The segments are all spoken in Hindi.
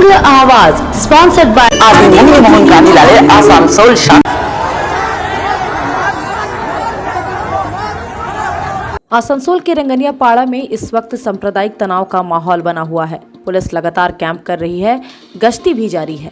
उग्र आवाज स्पॉन्सर्ड बाय आदरणीय मोहन गांधी लाले आसानसोल आसनसोल के रंगनिया पाड़ा में इस वक्त सांप्रदायिक तनाव का माहौल बना हुआ है। पुलिस लगातार कैंप कर रही है, गश्ती भी जारी है,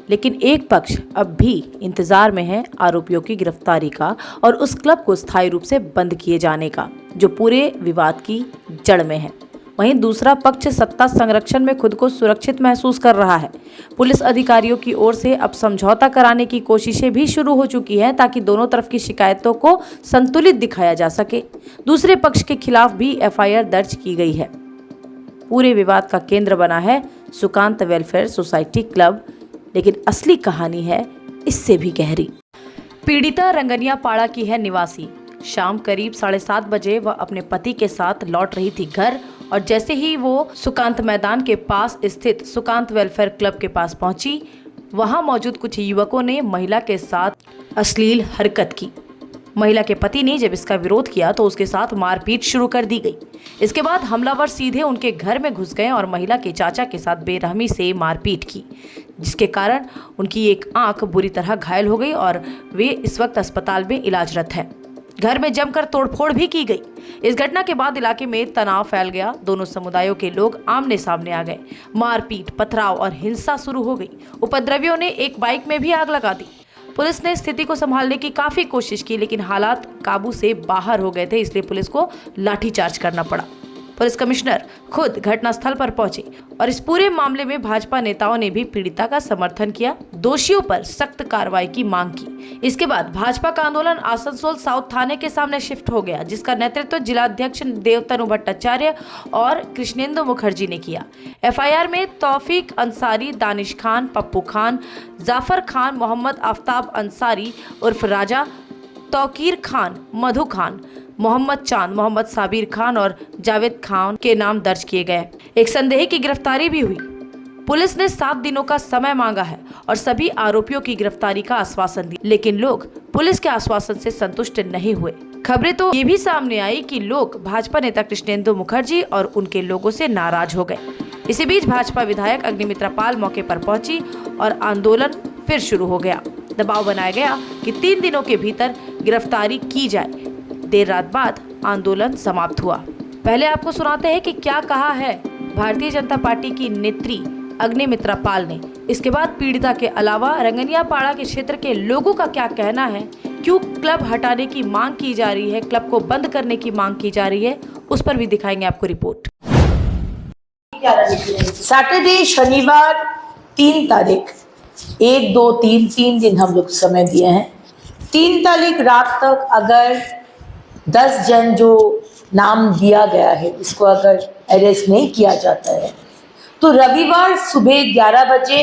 लेकिन एक पक्ष अब भी इंतजार में है आरोपियों की गिरफ्तारी का और उस क्लब को स्थायी रूप से बंद किए जाने का, जो पूरे विवाद की जड़ में है। वहीं दूसरा पक्ष सत्ता संरक्षण में खुद को सुरक्षित महसूस कर रहा है। पुलिस अधिकारियों की ओर से अब समझौता कराने की कोशिशें भी शुरू हो चुकी हैं, ताकि दोनों तरफ की शिकायतों को संतुलित दिखाया जा सके। दूसरे पक्ष के खिलाफ भी एफआईआर दर्ज की गई है। पूरे विवाद का केंद्र बना है सुकांत वेलफेयर सोसाइटी क्लब, लेकिन असली कहानी है इससे भी गहरी। पीड़िता रंगनिया पाड़ा की है निवासी। शाम करीब 7:30 बजे वह अपने पति के साथ लौट रही थी घर, और जैसे ही वो सुकांत मैदान के पास स्थित सुकांत वेलफेयर क्लब के पास पहुंची, वहां मौजूद कुछ युवकों ने महिला के साथ अश्लील हरकत की। महिला के पति ने जब इसका विरोध किया तो उसके साथ मारपीट शुरू कर दी गई। इसके बाद हमलावर सीधे उनके घर में घुस गए और महिला के चाचा के साथ बेरहमी से मारपीट की, जिसके कारण उनकी एक आंख बुरी तरह घायल हो गई और वे इस वक्त अस्पताल में इलाजरत हैं। घर में जमकर तोड़फोड़ भी की गई। इस घटना के बाद इलाके में तनाव फैल गया। दोनों समुदायों के लोग आमने सामने आ गए। मारपीट, पथराव और हिंसा शुरू हो गई। उपद्रवियों ने एक बाइक में भी आग लगा दी। पुलिस ने स्थिति को संभालने की काफी कोशिश की, लेकिन हालात काबू से बाहर हो गए थे, इसलिए पुलिस को लाठीचार्ज करना पड़ा। पुलिस कमिश्नर खुद घटनास्थल पर पहुंचे और इस पूरे मामले में भाजपा नेताओं ने भी पीड़िता का समर्थन किया, दोषियों पर सख्त कार्रवाई की मांग की। इसके बाद भाजपा का आंदोलन आसनसोल साउथ थाने के सामने शिफ्ट हो गया, जिसका नेतृत्व जिला अध्यक्ष देवतनु भट्टाचार्य और कृष्णेंदु मुखर्जी ने किया। एफआईआर में तौफीक अंसारी, दानिश खान, पप्पू खान, जाफर खान, मोहम्मद आफ्ताब अंसारी उर्फ राजा, तौकीर खान, मधु खान, मोहम्मद चांद, मोहम्मद साबिर खान और जावेद खान के नाम दर्ज किए गए। एक संदेही की गिरफ्तारी भी हुई। पुलिस ने 7 दिनों का समय मांगा है और सभी आरोपियों की गिरफ्तारी का आश्वासन दिया, लेकिन लोग पुलिस के आश्वासन से संतुष्ट नहीं हुए। खबरें तो ये भी सामने आई कि लोग भाजपा नेता कृष्णेंदु मुखर्जी और उनके लोगों से नाराज हो गए। इसी बीच भाजपा विधायक अग्निमित्रा पाल मौके पर पहुंची और आंदोलन फिर शुरू हो गया। दबाव बनाया गया कि 3 दिनों के भीतर गिरफ्तारी की जाए। देर रात बाद आंदोलन समाप्त हुआ। पहले आपको सुनाते हैं कि क्या कहा है भारतीय जनता पार्टी की नेत्री अग्निमित्रा पाल ने। इसके बाद पीड़िता के अलावा रंगनिया पाड़ा के क्षेत्र के लोगों का क्या कहना है, क्यों क्लब हटाने की मांग की जा रही है, क्लब को बंद करने की मांग की जा रही है, उस पर भी दिखाएंगे आपको रिपोर्ट। सैटरडे शनिवार 3 तारीख 1, 2, 3 दिन हम लोग समय दिए हैं। 3 तारीख रात तक अगर 10 जन जो नाम दिया गया है इसको अगर अरेस्ट नहीं किया जाता है तो रविवार सुबह 11 बजे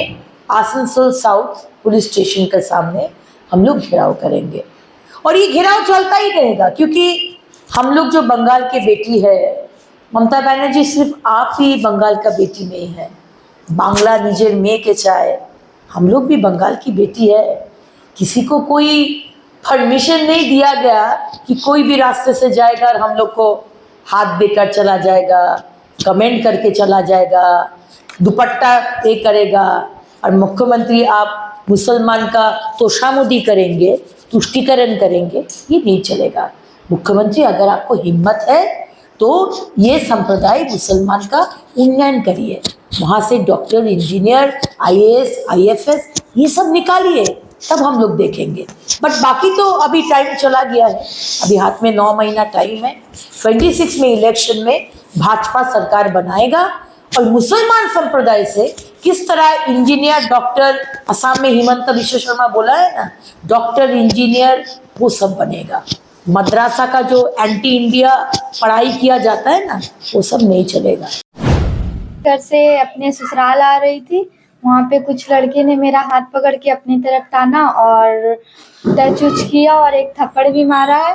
आसनसोल साउथ पुलिस स्टेशन के सामने हम लोग घेराव करेंगे। और ये घेराव चलता ही रहेगा, क्योंकि हम लोग जो बंगाल के बेटी है, ममता बनर्जी सिर्फ आप ही बंगाल का बेटी नहीं है, बांग्ला निजेर में के चाहे हम लोग भी बंगाल की बेटी है। किसी को कोई परमिशन नहीं दिया गया कि कोई भी रास्ते से जाएगा और हम लोग को हाथ देकर चला जाएगा, कमेंट करके चला जाएगा, दुपट्टा ये करेगा और मुख्यमंत्री आप मुसलमान का तोशामुदी करेंगे, तुष्टीकरण करेंगे, ये नहीं चलेगा। मुख्यमंत्री अगर आपको हिम्मत है तो ये संप्रदाय मुसलमान का उन्नयन करिए, वहाँ से डॉक्टर, इंजीनियर, आईएएस, आईएफएस ये सब निकालिए, तब हम लोग देखेंगे। बट बाकी तो अभी टाइम चला गया है, अभी हाथ में 9 महीना टाइम है। 26 में इलेक्शन में भाजपा सरकार बनाएगा और मुसलमान संप्रदाय से किस तरह इंजीनियर, डॉक्टर, असम में हिमंत विश्व शर्मा बोला है ना, डॉक्टर, इंजीनियर, वो सब बनेगा। मद्रासा का जो एंटी इंडिया पढ़ाई किया जाता है ना, वो सब नहीं चलेगा। घर से अपने ससुराल आ रही थी, वहाँ पे कुछ लड़के ने मेरा हाथ पकड़ के अपनी तरफ टाना और टच उच किया और एक थप्पड़ भी मारा है।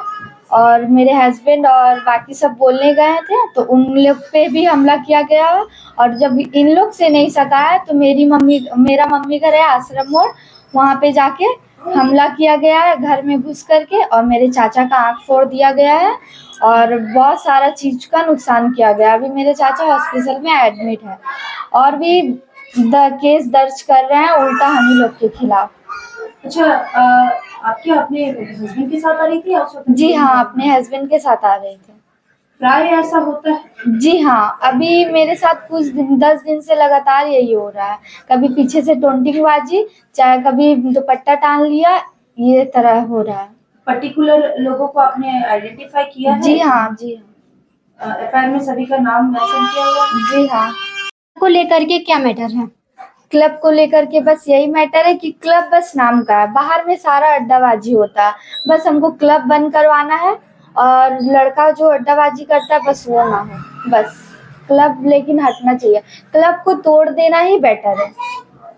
और मेरे हस्बैंड और बाकी सब बोलने गए थे तो उन लोग पे भी हमला किया गया। और जब इन लोग से नहीं सका है तो मेरा मम्मी घर है आश्रम मोड़, वहाँ पे जाके हमला किया गया है घर में घुस करके, और मेरे चाचा का आँख फोड़ दिया गया है और बहुत सारा चीज़ का नुकसान किया गया। अभी मेरे चाचा हॉस्पिटल में एडमिट है और भी केस दर्ज कर रहे हैं उल्टा हम ही लोग के खिलाफ। अच्छा, आपके अपने हस्बैंड के साथ आ रही थी आप? जी हाँ, अपने हस्बैंड के साथ आ रहे थे। प्राय ऐसा होता है? जी हाँ, अभी मेरे साथ कुछ दिन 10 दिन से लगातार यही हो रहा है। कभी पीछे से टोंटिंगबाजी, चाहे कभी दुपट्टा टान लिया, ये तरह हो रहा है। पर्टिकुलर लोगों को आपने आइडेंटिफाई किया है? जी हाँ, जी हाँ। एफआईआर में सभी का नाम मेंशन किया हुआ है? जी हाँ। को लेकर के क्या मैटर है? क्लब को लेकर के बस यही मैटर है कि क्लब बस नाम का है, बाहर में सारा अड्डाबाजी होता है। बस हमको क्लब बंद करवाना है और लड़का जो अड्डाबाजी करता है बस वो ना हो, बस क्लब लेकिन हटना चाहिए। क्लब को तोड़ देना ही बेटर है।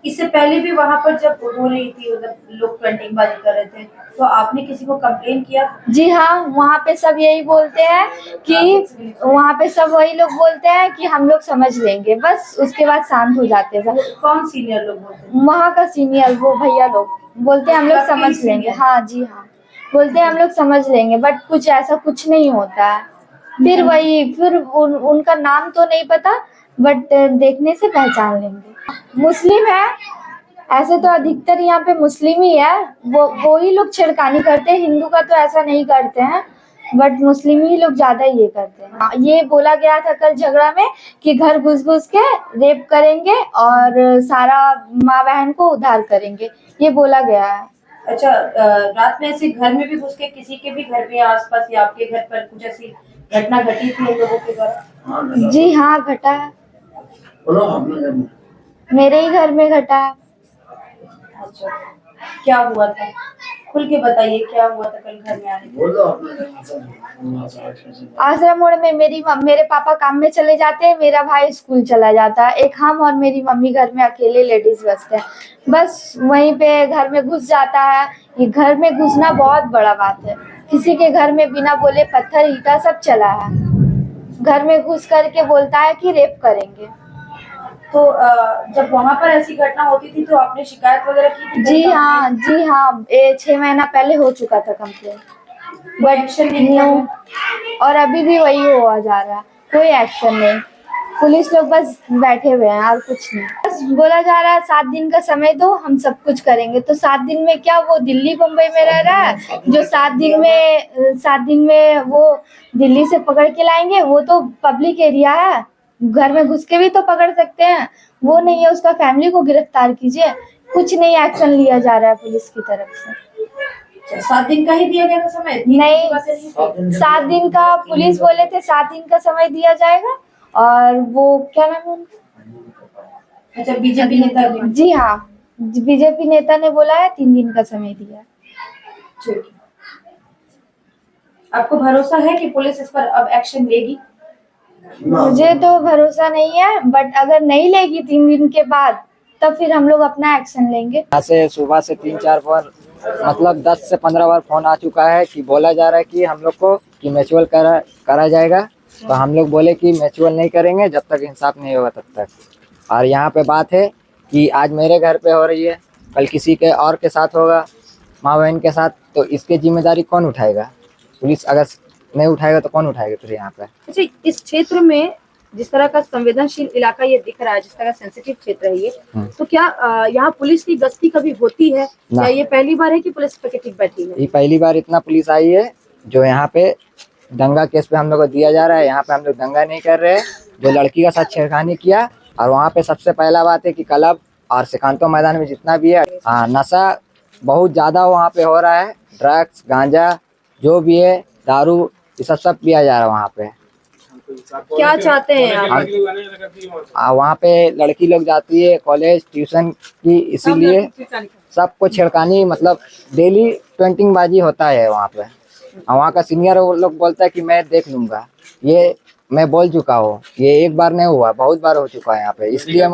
इससे पहले भी वहां पर जब हो रही थी, मतलब लोग पेंटिंगबाजी कर रहे थे, तो आपने किसी को कंप्लेन किया? जी हाँ, वहाँ पे सब यही बोलते हैं कि वहाँ पे सब वही लोग बोलते हैं कि हम लोग समझ लेंगे, बस उसके बाद शांत हो जाते हैं। कौन सीनियर लोग बोलते हैं? वहाँ का सीनियर वो भैया लोग बोलते हैं हम लोग समझ लेंगे। हाँ जी हाँ, बोलते हैं हम लोग समझ लेंगे, बट कुछ ऐसा कुछ नहीं होता है। फिर उनका नाम तो नहीं पता, बट देखने से पहचान लेंगे। मुस्लिम है, ऐसे तो अधिकतर यहाँ पे मुस्लिम ही है, वो ही लोग छेड़खानी करते हैं। हिंदू का तो ऐसा नहीं करते हैं, बट मुस्लिम ही लोग ज्यादा ये करते हैं। हाँ, ये बोला गया था कल झगड़ा में कि घर घुस घुस के रेप करेंगे और सारा माँ बहन को उद्धार करेंगे, ये बोला गया है। अच्छा, रात में ऐसे घर में भी घुस के किसी के भी घर में आसपास या आपके घर पर कुछ ऐसी घटना घटी थी इन लोगों के द्वारा? जी हाँ, घटा है, मेरे ही घर में घटा है। अच्छा, क्या हुआ था? खुल के बताइए, क्या हुआ था कल घर में आने के? आश्रम मोड़ में मेरे पापा काम में चले जाते हैं, मेरा भाई स्कूल चला जाता है, एक हम और मेरी मम्मी घर में अकेले लेडीज बसते हैं। बस वहीं पे घर में घुस जाता है। ये घर में घुसना बहुत बड़ा बात है, किसी के घर में बिना बोले पत्थर ईंटा सब चला है। घर में घुस करके बोलता है कि रेप करेंगे। तो जब वहाँ पर ऐसी घटना होती थी तो आपने शिकायत वगैरह की थी? जी हाँ, जी हाँ, 6 महीना पहले हो चुका था कंप्लेन, बट एक्शन नहीं लिया नो, और अभी भी वही हुआ जा रहा है, कोई एक्शन नहीं। पुलिस लोग बस बैठे हुए हैं और कुछ नहीं। बस बोला जा रहा है 7 दिन का समय दो, हम सब कुछ करेंगे। तो 7 दिन में क्या वो दिल्ली बम्बई में रह रहा है? जो 7 दिन में वो दिल्ली से पकड़ के लाएंगे, वो तो पब्लिक एरिया है, घर में घुस के भी तो पकड़ सकते हैं। वो नहीं है, उसका फैमिली को गिरफ्तार कीजिए। कुछ नहीं एक्शन लिया जा रहा है पुलिस की तरफ से। 7 दिन का ही दिया गया था समय? नहीं, 7 दिन का पुलिस बोले थे, 7 दिन का समय दिया जाएगा। और वो क्या नाम है उनका? अच्छा, बीजेपी नेता ने? जी हाँ, बीजेपी नेता ने बोला है 3 दिन का समय दिया। ठीक है। आपको भरोसा है कि पुलिस इस पर अब एक्शन लेगी? मुझे तो भरोसा नहीं है, बट अगर नहीं लेगी 3 दिन के बाद, तब फिर हम लोग अपना एक्शन लेंगे। यहाँ से सुबह से 3-4 बार, मतलब 10 से 15 बार फोन आ चुका है कि बोला जा रहा है कि हम लोग को कि म्यूचुअल करा जाएगा। तो हम लोग बोले कि म्यूचुअल नहीं करेंगे जब तक इंसाफ नहीं होगा तब तक। और यहाँ पे बात है कि आज मेरे घर पे हो रही है, कल किसी के और के साथ होगा, माँ बहन के साथ, तो इसकी जिम्मेदारी कौन उठाएगा? पुलिस अगर नहीं उठाएगा तो कौन उठाएगा फिर यहाँ पे? अच्छा, इस क्षेत्र में जिस तरह का संवेदनशील इलाका ये दिख रहा है, जिस तरह सेंसिटिव क्षेत्र है ये, तो क्या यहाँ पुलिस की गश्ती कभी होती है या ये पहली बार है कि पुलिस पिकेटिंग बैठी है? ये पहली बार इतना पुलिस आई है। जो यहाँ पे दंगा केस पे हम लोग को दिया जा रहा है, यहाँ पे हम लोग दंगा नहीं कर रहे हैं। जो लड़की का साथ छेड़खानी किया, और वहाँ पे सबसे पहला बात है कि क्लब और सिकांतो मैदान में जितना भी है, हाँ, नशा बहुत ज़्यादा वहाँ पे हो रहा है। ड्रग्स, गांजा, जो भी है, दारू, ये सब पिया जा रहा है वहाँ पे। क्या चाहते हैं आप? वहाँ पे लड़की लोग जाती है कॉलेज, ट्यूशन की, इसीलिए सबको छेड़खानी, मतलब डेली पेंटिंगबाजी होता है वहाँ पे। वहाँ का सीनियर लोग बोलता है कि मैं देख लूँगा। ये मैं बोल चुका हूँ, ये एक बार नहीं हुआ, बहुत बार हो चुका है यहाँ पे। इसीलिए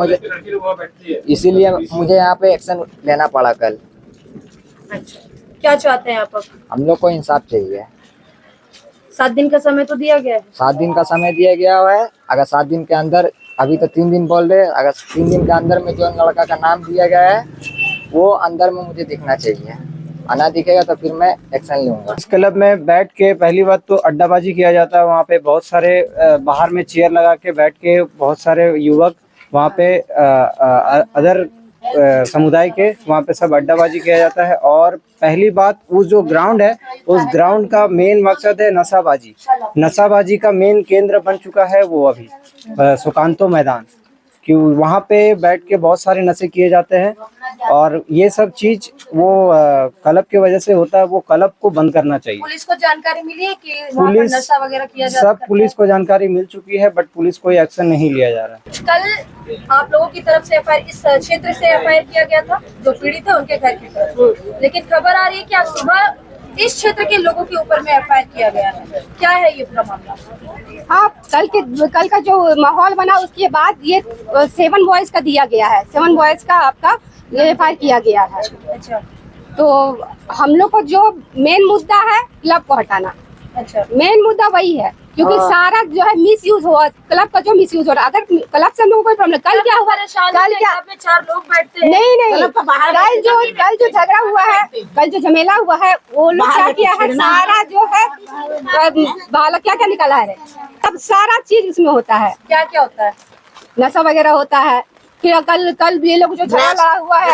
मुझे यहाँ पे एक्शन लेना पड़ा कल। अच्छा, क्या चाहते हैं आप अब? हम लोग को इंसाफ चाहिए। 7 दिन का समय तो दिया गया है। 7 दिन का समय दिया गया हुआ है। अगर 7 दिन के अंदर, अभी तो 3 दिन बोल रहे हैं, अगर 3 दिन के अंदर में जो लड़का का नाम दिया गया है वो अंदर में मुझे दिखना चाहिए। आना दिखेगा तो फिर मैं एक्शन लूंगा। इस क्लब में बैठ के पहली बात तो अड्डाबाजी किया जाता है। वहाँ पे बहुत सारे बाहर में चेयर लगा के बैठ के बहुत सारे युवक वहाँ पे अदर समुदाय के वहाँ पे सब अड्डाबाजी किया जाता है। और पहली बात, उस जो ग्राउंड है उस ग्राउंड का मेन मकसद है नशाबाजी। नशाबाजी का मेन केंद्र बन चुका है वो अभी सुकांतो मैदान, कि वहाँ पे बैठ के बहुत सारे नशे किए जाते हैं। और ये सब चीज वो क्लब की वजह से होता है, वो क्लब को बंद करना चाहिए। पुलिस को जानकारी मिली है कि वहाँ पर नशा वगैरह किया जा सब पुलिस को जानकारी मिल चुकी है, बट पुलिस कोई एक्शन नहीं लिया जा रहा है। कल आप लोगों की तरफ से एफआईआर, इस क्षेत्र से एफआईआर किया गया था, जो पीड़ित है उनके घर की तरफ, लेकिन खबर आ रही है कि आज सुबह इस क्षेत्र के लोगों के ऊपर में एफआईआर किया गया है। क्या है ये पूरा मामला? हाँ, कल का जो माहौल बना उसके बाद ये 7 बॉयज का दिया गया है। 7 बॉयज का आपका एफआईआर किया गया है। अच्छा, तो हम लोग को जो मेन मुद्दा है क्लब को हटाना। अच्छा, मेन मुद्दा वही है, क्योंकि सारा जो है मिस यूज हुआ, क्लब का जो मिस यूज हो रहा है। अगर क्लब से हम लोग को कोई प्रॉब्लम, कल क्या हुआ, कल क्या 4 लोग बैठते हैं? नहीं, कल जो झगड़ा हुआ है, कल जो झमेला हुआ है, वो लोग क्या किया है, सारा जो है बाला क्या क्या निकाला है, तब सारा चीज इसमें होता है। क्या क्या होता है? नशा वगैरह होता है। फिर कल ये लोग जो झगड़ा लड़ा हुआ है,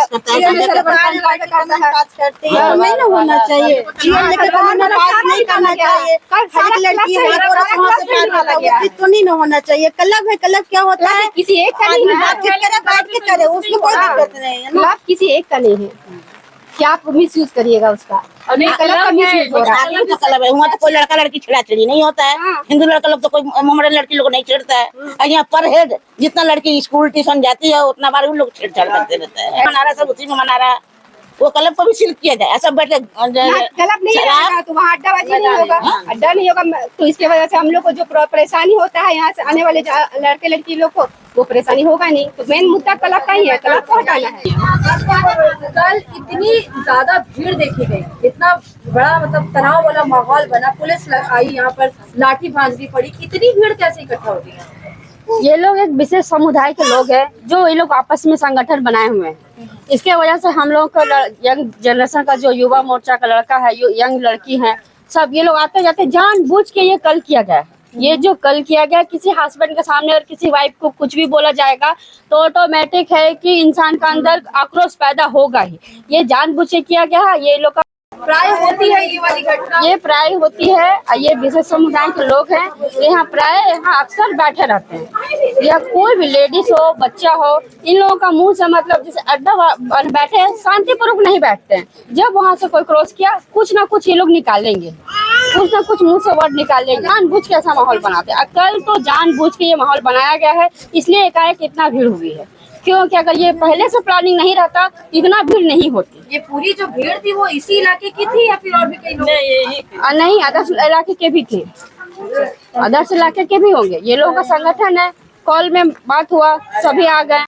नहीं ना होना चाहिए, नहीं करना चाहिए, तो नहीं होना चाहिए। क्लब है, क्लब क्या होता है, किसी एक का नहीं है, बैठ के करे, उसमें कोई दिक्कत नहीं है। क्लब किसी एक का नहीं है, क्या आप मिस यूज करिएगा उसका। और नहीं, क्लब का मिस यूज हो रहा है। क्लब है, वहाँ तो कोई लड़का लड़की छेड़ा-छेड़ी नहीं होता है। हिंदू लड़का लोग तो कोई मोहम्मदन लड़की लोग नहीं छेड़ता है। और यहाँ पर हेड जितना लड़की स्कूल ट्यूशन जाती है उतना बार उन लोग छेड़छाड़ करते रहते हैं। मना रहा सब उसी में मना रहा, वो क्लब को भी सील किया जाए। ऐसा बैठे क्लब नहीं रहेगा तो वहाँ अड्डाबाजी नहीं होगा, अड्डा नहीं होगा। तो इसके वजह से हम लोग को जो परेशानी होता है यहाँ से आने वाले लड़के लड़की लोग को, वो परेशानी होगा नहीं। तो मेन मुद्दा क्लब का ही है, क्लब को हटाना है। कल इतनी ज्यादा भीड़ देखी गई, इतना बड़ा मतलब तनाव वाला माहौल बना, पुलिस आई यहाँ पर, लाठी भांजनी पड़ी, इतनी भीड़ कैसे इकट्ठा होती है? ये लोग एक विशेष समुदाय के लोग हैं, जो ये लोग आपस में संगठन बनाए हुए हैं। इसके वजह से हम लोग का यंग जनरेशन का जो युवा मोर्चा का लड़का है, यंग लड़की है, सब ये लोग आते जाते जानबूझ के ये कल किया गया। ये जो कल किया गया, किसी हस्बैंड के सामने और किसी वाइफ को कुछ भी बोला जाएगा तो ऑटोमेटिक है कि इंसान का अंदर आक्रोश पैदा होगा ही। ये जानबूझ के किया गया है। ये लोग का प्राय होती है ये वाली घटना, ये प्राय होती है। ये विशेष समुदाय के लोग हैं, यहाँ प्राय यहाँ अक्सर बैठे रहते हैं। या कोई भी लेडीज हो, बच्चा हो, इन लोगों का मुंह से मतलब जैसे अड्डा बैठे शांतिपूर्वक नहीं बैठते हैं। जब वहाँ से कोई क्रॉस किया, कुछ ना कुछ ये लोग निकालेंगे, कुछ ना कुछ मुंह से वर्ड निकालेंगे। जानबूझ के ऐसा माहौल बनाते हैं। कल तो जानबूझ के ये माहौल बनाया गया है, इसलिए एकाएक इतना भीड़ हुई है। क्योंकि अगर ये पहले से प्लानिंग नहीं रहता इतना भीड़ नहीं होती। ये पूरी जो भीड़ थी वो इसी इलाके की थी या फिर और भी कई लोग? नहीं, अदर्स इलाके के भी थे, अदर्स इलाके के भी होंगे। ये लोगों का संगठन है, कॉल में बात हुआ, सभी आ गए।